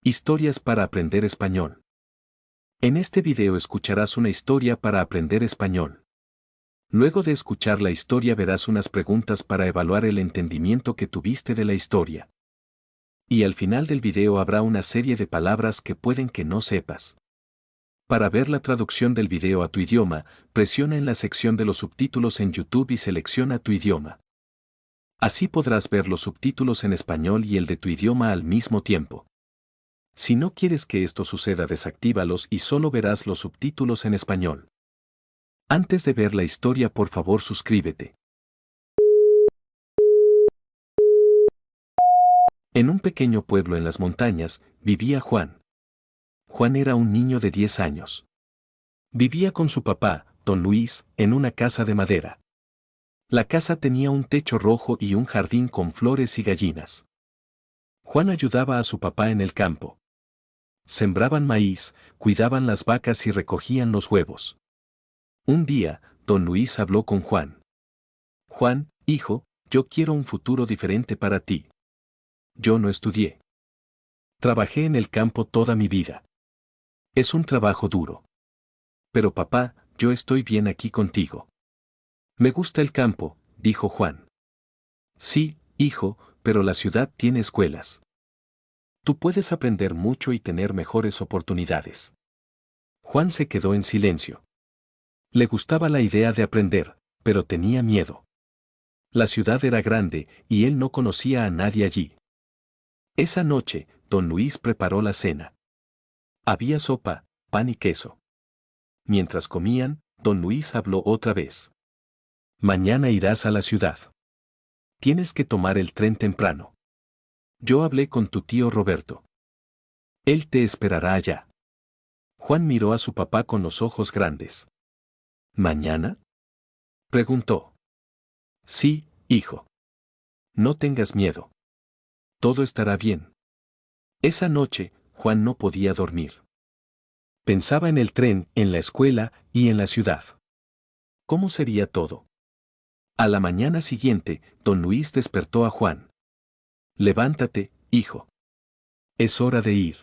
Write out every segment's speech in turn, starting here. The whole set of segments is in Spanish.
Historias para aprender español. En este video escucharás una historia para aprender español. Luego de escuchar la historia verás unas preguntas para evaluar el entendimiento que tuviste de la historia. Y al final del video habrá una serie de palabras que pueden que no sepas. Para ver la traducción del video a tu idioma, presiona en la sección de los subtítulos en YouTube y selecciona tu idioma. Así podrás ver los subtítulos en español y el de tu idioma al mismo tiempo. Si no quieres que esto suceda, desactívalos y solo verás los subtítulos en español. Antes de ver la historia, por favor, suscríbete. En un pequeño pueblo en las montañas, vivía Juan. Juan era un niño de 10 años. Vivía con su papá, don Luis, en una casa de madera. La casa tenía un techo rojo y un jardín con flores y gallinas. Juan ayudaba a su papá en el campo. Sembraban maíz, cuidaban las vacas y recogían los huevos. Un día, don Luis habló con Juan. Juan, hijo, yo quiero un futuro diferente para ti. Yo no estudié. Trabajé en el campo toda mi vida. Es un trabajo duro. Pero papá, yo estoy bien aquí contigo. Me gusta el campo, dijo Juan. Sí, hijo, pero la ciudad tiene escuelas. Tú puedes aprender mucho y tener mejores oportunidades. Juan se quedó en silencio. Le gustaba la idea de aprender, pero tenía miedo. La ciudad era grande y él no conocía a nadie allí. Esa noche, don Luis preparó la cena. Había sopa, pan y queso. Mientras comían, don Luis habló otra vez. Mañana irás a la ciudad. Tienes que tomar el tren temprano. Yo hablé con tu tío Roberto. Él te esperará allá. Juan miró a su papá con los ojos grandes. ¿Mañana?, preguntó. Sí, hijo. No tengas miedo. Todo estará bien. Esa noche, Juan no podía dormir. Pensaba en el tren, en la escuela y en la ciudad. ¿Cómo sería todo? A la mañana siguiente, don Luis despertó a Juan. Levántate, hijo. Es hora de ir.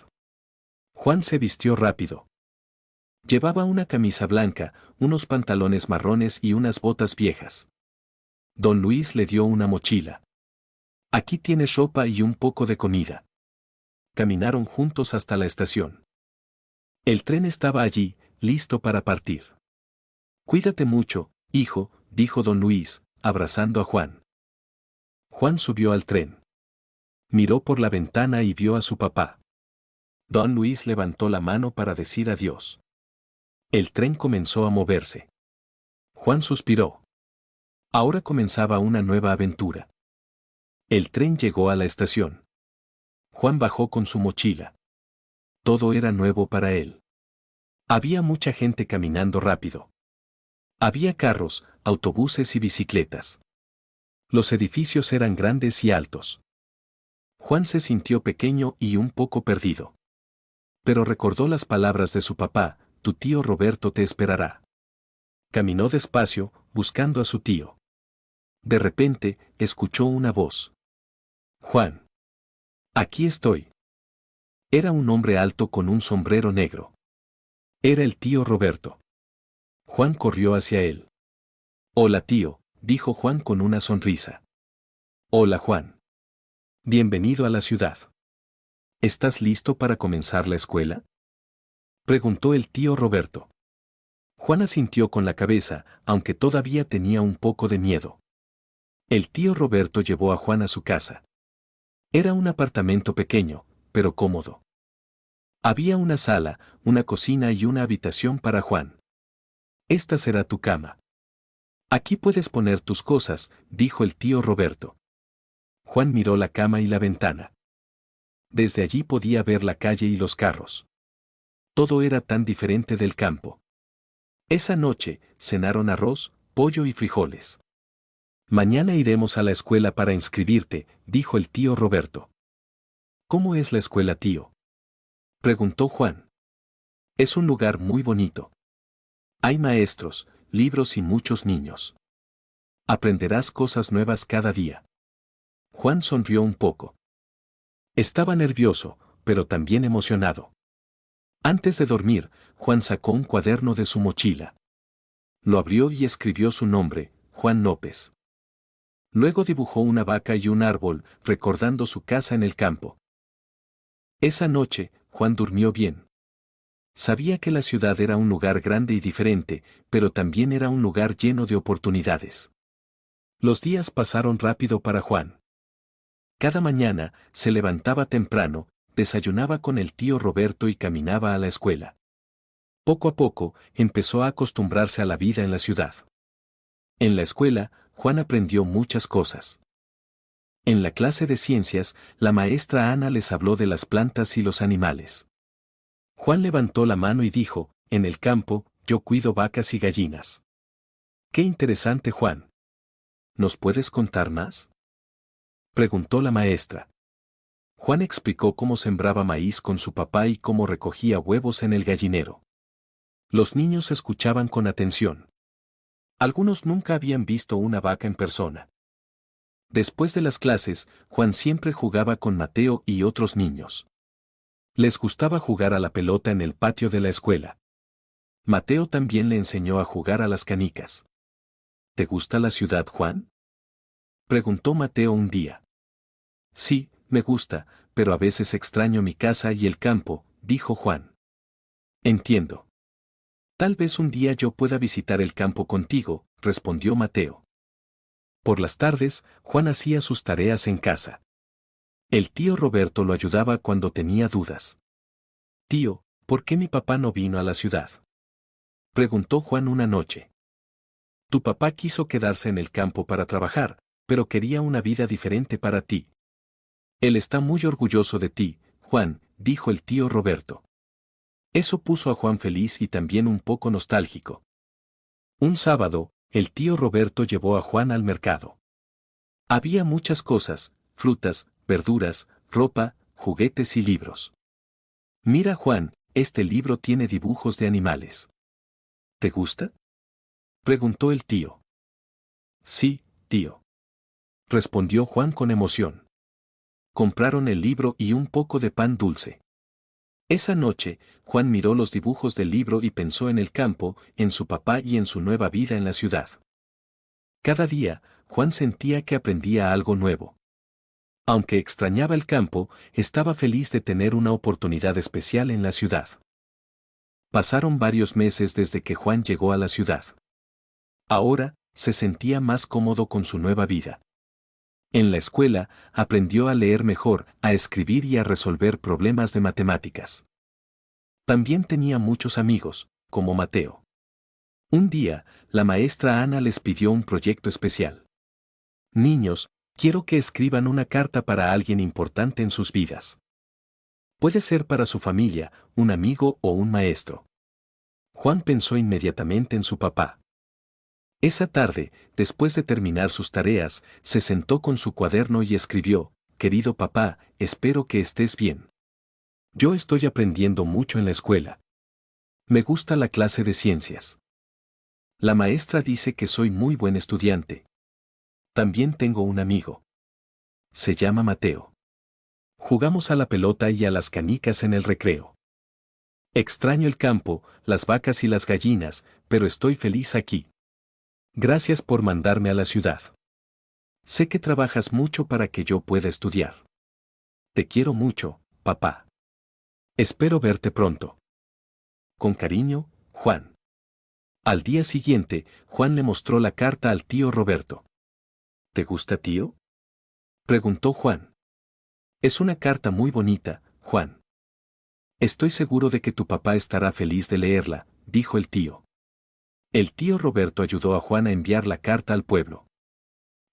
Juan se vistió rápido. Llevaba una camisa blanca, unos pantalones marrones y unas botas viejas. Don Luis le dio una mochila. Aquí tienes ropa y un poco de comida. Caminaron juntos hasta la estación. El tren estaba allí, listo para partir. Cuídate mucho, hijo, dijo don Luis, abrazando a Juan. Juan subió al tren. Miró por la ventana y vio a su papá. Don Luis levantó la mano para decir adiós. El tren comenzó a moverse. Juan suspiró. Ahora comenzaba una nueva aventura. El tren llegó a la estación. Juan bajó con su mochila. Todo era nuevo para él. Había mucha gente caminando rápido. Había carros, autobuses y bicicletas. Los edificios eran grandes y altos. Juan se sintió pequeño y un poco perdido. Pero recordó las palabras de su papá: tu tío Roberto te esperará. Caminó despacio, buscando a su tío. De repente, escuchó una voz. Juan. Aquí estoy. Era un hombre alto con un sombrero negro. Era el tío Roberto. Juan corrió hacia él. Hola tío, dijo Juan con una sonrisa. Hola Juan. Bienvenido a la ciudad. ¿Estás listo para comenzar la escuela?, preguntó el tío Roberto. Juan asintió con la cabeza, aunque todavía tenía un poco de miedo. El tío Roberto llevó a Juan a su casa. Era un apartamento pequeño, pero cómodo. Había una sala, una cocina y una habitación para Juan. Esta será tu cama. Aquí puedes poner tus cosas, dijo el tío Roberto. Juan miró la cama y la ventana. Desde allí podía ver la calle y los carros. Todo era tan diferente del campo. Esa noche, cenaron arroz, pollo y frijoles. Mañana iremos a la escuela para inscribirte, dijo el tío Roberto. ¿Cómo es la escuela, tío?, preguntó Juan. Es un lugar muy bonito. Hay maestros, libros y muchos niños. Aprenderás cosas nuevas cada día. Juan sonrió un poco. Estaba nervioso, pero también emocionado. Antes de dormir, Juan sacó un cuaderno de su mochila. Lo abrió y escribió su nombre, Juan López. Luego dibujó una vaca y un árbol, recordando su casa en el campo. Esa noche, Juan durmió bien. Sabía que la ciudad era un lugar grande y diferente, pero también era un lugar lleno de oportunidades. Los días pasaron rápido para Juan. Cada mañana, se levantaba temprano, desayunaba con el tío Roberto y caminaba a la escuela. Poco a poco, empezó a acostumbrarse a la vida en la ciudad. En la escuela, Juan aprendió muchas cosas. En la clase de ciencias, la maestra Ana les habló de las plantas y los animales. Juan levantó la mano y dijo, en el campo, yo cuido vacas y gallinas. Qué interesante, Juan. ¿Nos puedes contar más? Preguntó la maestra. Juan explicó cómo sembraba maíz con su papá y cómo recogía huevos en el gallinero. Los niños escuchaban con atención. Algunos nunca habían visto una vaca en persona. Después de las clases, Juan siempre jugaba con Mateo y otros niños. Les gustaba jugar a la pelota en el patio de la escuela. Mateo también le enseñó a jugar a las canicas. ¿Te gusta la ciudad, Juan? Preguntó Mateo un día. Sí, me gusta, pero a veces extraño mi casa y el campo, dijo Juan. Entiendo. Tal vez un día yo pueda visitar el campo contigo, respondió Mateo. Por las tardes, Juan hacía sus tareas en casa. El tío Roberto lo ayudaba cuando tenía dudas. Tío, ¿por qué mi papá no vino a la ciudad? Preguntó Juan una noche. Tu papá quiso quedarse en el campo para trabajar, pero quería una vida diferente para ti. Él está muy orgulloso de ti, Juan, dijo el tío Roberto. Eso puso a Juan feliz y también un poco nostálgico. Un sábado, el tío Roberto llevó a Juan al mercado. Había muchas cosas, frutas, verduras, ropa, juguetes y libros. Mira, Juan, este libro tiene dibujos de animales. ¿Te gusta? Preguntó el tío. Sí, tío. Respondió Juan con emoción. Compraron el libro y un poco de pan dulce. Esa noche, Juan miró los dibujos del libro y pensó en el campo, en su papá y en su nueva vida en la ciudad. Cada día, Juan sentía que aprendía algo nuevo. Aunque extrañaba el campo, estaba feliz de tener una oportunidad especial en la ciudad. Pasaron varios meses desde que Juan llegó a la ciudad. Ahora, se sentía más cómodo con su nueva vida. En la escuela, aprendió a leer mejor, a escribir y a resolver problemas de matemáticas. También tenía muchos amigos, como Mateo. Un día, la maestra Ana les pidió un proyecto especial. Niños, quiero que escriban una carta para alguien importante en sus vidas. Puede ser para su familia, un amigo o un maestro. Juan pensó inmediatamente en su papá. Esa tarde, después de terminar sus tareas, se sentó con su cuaderno y escribió, querido papá, espero que estés bien. Yo estoy aprendiendo mucho en la escuela. Me gusta la clase de ciencias. La maestra dice que soy muy buen estudiante. También tengo un amigo. Se llama Mateo. Jugamos a la pelota y a las canicas en el recreo. Extraño el campo, las vacas y las gallinas, pero estoy feliz aquí. Gracias por mandarme a la ciudad. Sé que trabajas mucho para que yo pueda estudiar. Te quiero mucho, papá. Espero verte pronto. Con cariño, Juan. Al día siguiente, Juan le mostró la carta al tío Roberto. ¿Te gusta, tío? Preguntó Juan. Es una carta muy bonita, Juan. Estoy seguro de que tu papá estará feliz de leerla, dijo el tío. El tío Roberto ayudó a Juan a enviar la carta al pueblo.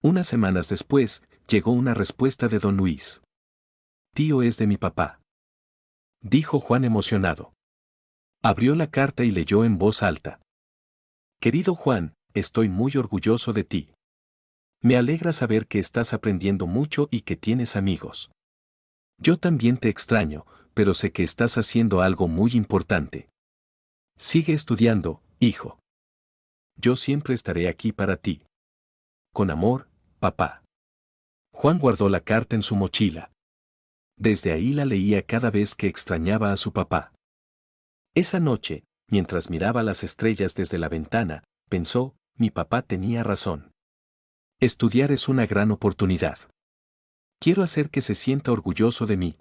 Unas semanas después, llegó una respuesta de don Luis. Tío, es de mi papá. Dijo Juan emocionado. Abrió la carta y leyó en voz alta. Querido Juan, estoy muy orgulloso de ti. Me alegra saber que estás aprendiendo mucho y que tienes amigos. Yo también te extraño, pero sé que estás haciendo algo muy importante. Sigue estudiando, hijo. Yo siempre estaré aquí para ti. Con amor, papá. Juan guardó la carta en su mochila. Desde ahí la leía cada vez que extrañaba a su papá. Esa noche, mientras miraba las estrellas desde la ventana, pensó, mi papá tenía razón. Estudiar es una gran oportunidad. Quiero hacer que se sienta orgulloso de mí.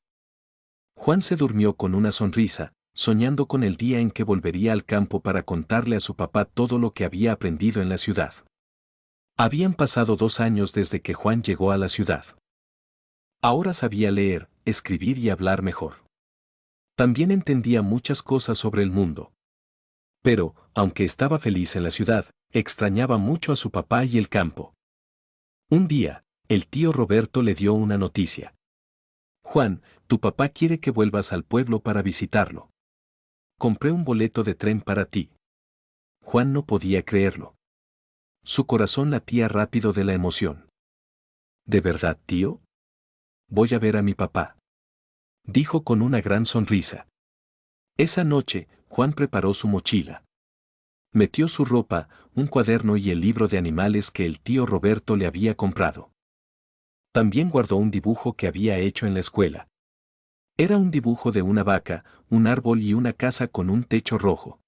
Juan se durmió con una sonrisa, soñando con el día en que volvería al campo para contarle a su papá todo lo que había aprendido en la ciudad. Habían pasado 2 años desde que Juan llegó a la ciudad. Ahora sabía leer, escribir y hablar mejor. También entendía muchas cosas sobre el mundo. Pero, aunque estaba feliz en la ciudad, extrañaba mucho a su papá y el campo. Un día, el tío Roberto le dio una noticia. Juan, tu papá quiere que vuelvas al pueblo para visitarlo. Compré un boleto de tren para ti. Juan no podía creerlo. Su corazón latía rápido de la emoción. ¿De verdad, tío? Voy a ver a mi papá. Dijo con una gran sonrisa. Esa noche, Juan preparó su mochila. Metió su ropa, un cuaderno y el libro de animales que el tío Roberto le había comprado. También guardó un dibujo que había hecho en la escuela. Era un dibujo de una vaca, un árbol y una casa con un techo rojo.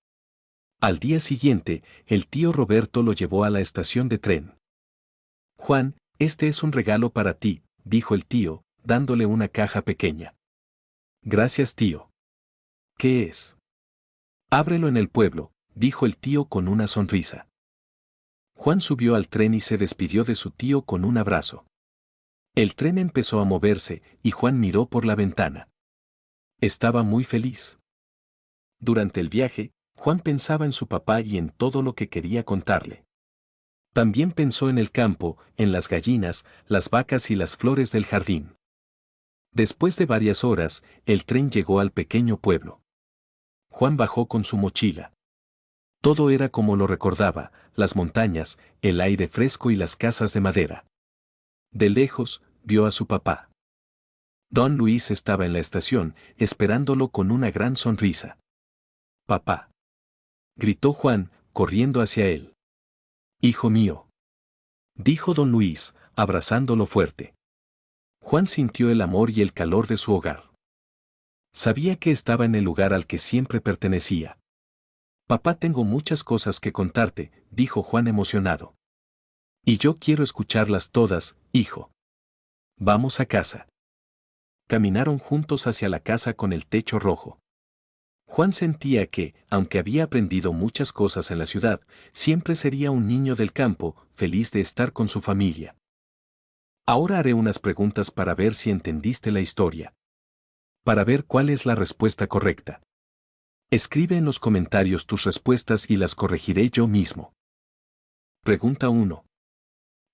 Al día siguiente, el tío Roberto lo llevó a la estación de tren. Juan, este es un regalo para ti, dijo el tío, dándole una caja pequeña. Gracias, tío. ¿Qué es? Ábrelo en el pueblo, dijo el tío con una sonrisa. Juan subió al tren y se despidió de su tío con un abrazo. El tren empezó a moverse, y Juan miró por la ventana. Estaba muy feliz. Durante el viaje, Juan pensaba en su papá y en todo lo que quería contarle. También pensó en el campo, en las gallinas, las vacas y las flores del jardín. Después de varias horas, el tren llegó al pequeño pueblo. Juan bajó con su mochila. Todo era como lo recordaba, las montañas, el aire fresco y las casas de madera. De lejos, vio a su papá. Don Luis estaba en la estación, esperándolo con una gran sonrisa. «Papá», gritó Juan, corriendo hacia él. «Hijo mío», dijo don Luis, abrazándolo fuerte. Juan sintió el amor y el calor de su hogar. Sabía que estaba en el lugar al que siempre pertenecía. «Papá, tengo muchas cosas que contarte», dijo Juan emocionado. «Y yo quiero escucharlas todas, hijo. Vamos a casa». Caminaron juntos hacia la casa con el techo rojo. Juan sentía que, aunque había aprendido muchas cosas en la ciudad, siempre sería un niño del campo, feliz de estar con su familia. Ahora haré unas preguntas para ver si entendiste la historia. Para ver cuál es la respuesta correcta. Escribe en los comentarios tus respuestas y las corregiré yo mismo. Pregunta 1.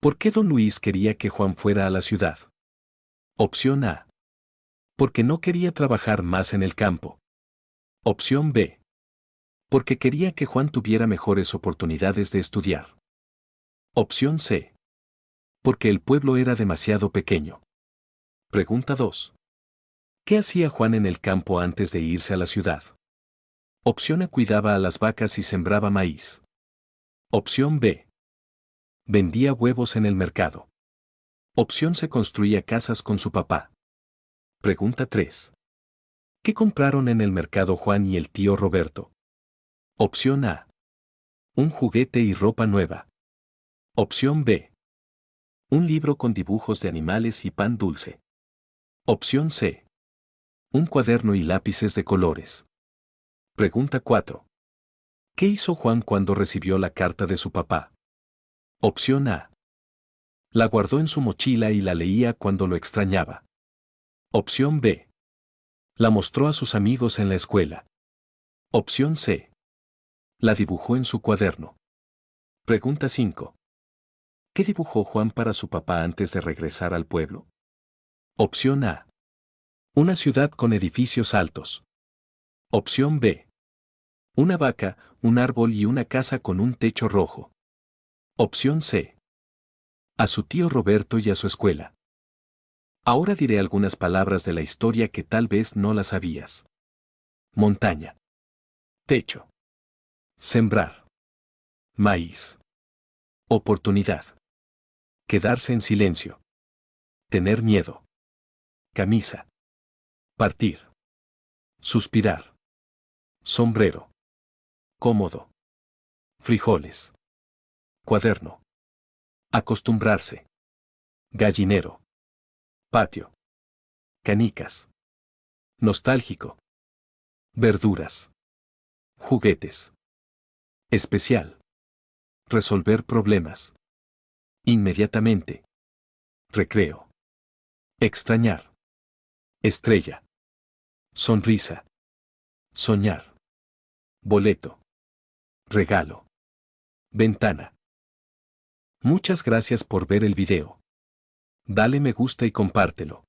¿Por qué don Luis quería que Juan fuera a la ciudad? Opción A. Porque no quería trabajar más en el campo. Opción B. Porque quería que Juan tuviera mejores oportunidades de estudiar. Opción C. Porque el pueblo era demasiado pequeño. Pregunta 2. ¿Qué hacía Juan en el campo antes de irse a la ciudad? Opción A. Cuidaba a las vacas y sembraba maíz. Opción B. Vendía huevos en el mercado. Opción C. Construía casas con su papá. Pregunta 3. ¿Qué compraron en el mercado Juan y el tío Roberto? Opción A. Un juguete y ropa nueva. Opción B. Un libro con dibujos de animales y pan dulce. Opción C. Un cuaderno y lápices de colores. Pregunta 4. ¿Qué hizo Juan cuando recibió la carta de su papá? Opción A. La guardó en su mochila y la leía cuando lo extrañaba. Opción B. La mostró a sus amigos en la escuela. Opción C. La dibujó en su cuaderno. Pregunta 5. ¿Qué dibujó Juan para su papá antes de regresar al pueblo? Opción A. Una ciudad con edificios altos. Opción B. Una vaca, un árbol y una casa con un techo rojo. Opción C. A su tío Roberto y a su escuela. Ahora diré algunas palabras de la historia que tal vez no las sabías. Montaña. Techo. Sembrar. Maíz. Oportunidad. Quedarse en silencio. Tener miedo. Camisa. Partir. Suspirar. Sombrero. Cómodo. Frijoles. Cuaderno. Acostumbrarse. Gallinero. Patio. Canicas. Nostálgico. Verduras. Juguetes. Especial. Resolver problemas. Inmediatamente. Recreo. Extrañar. Estrella. Sonrisa. Soñar. Boleto. Regalo. Ventana. Muchas gracias por ver el video. Dale me gusta y compártelo.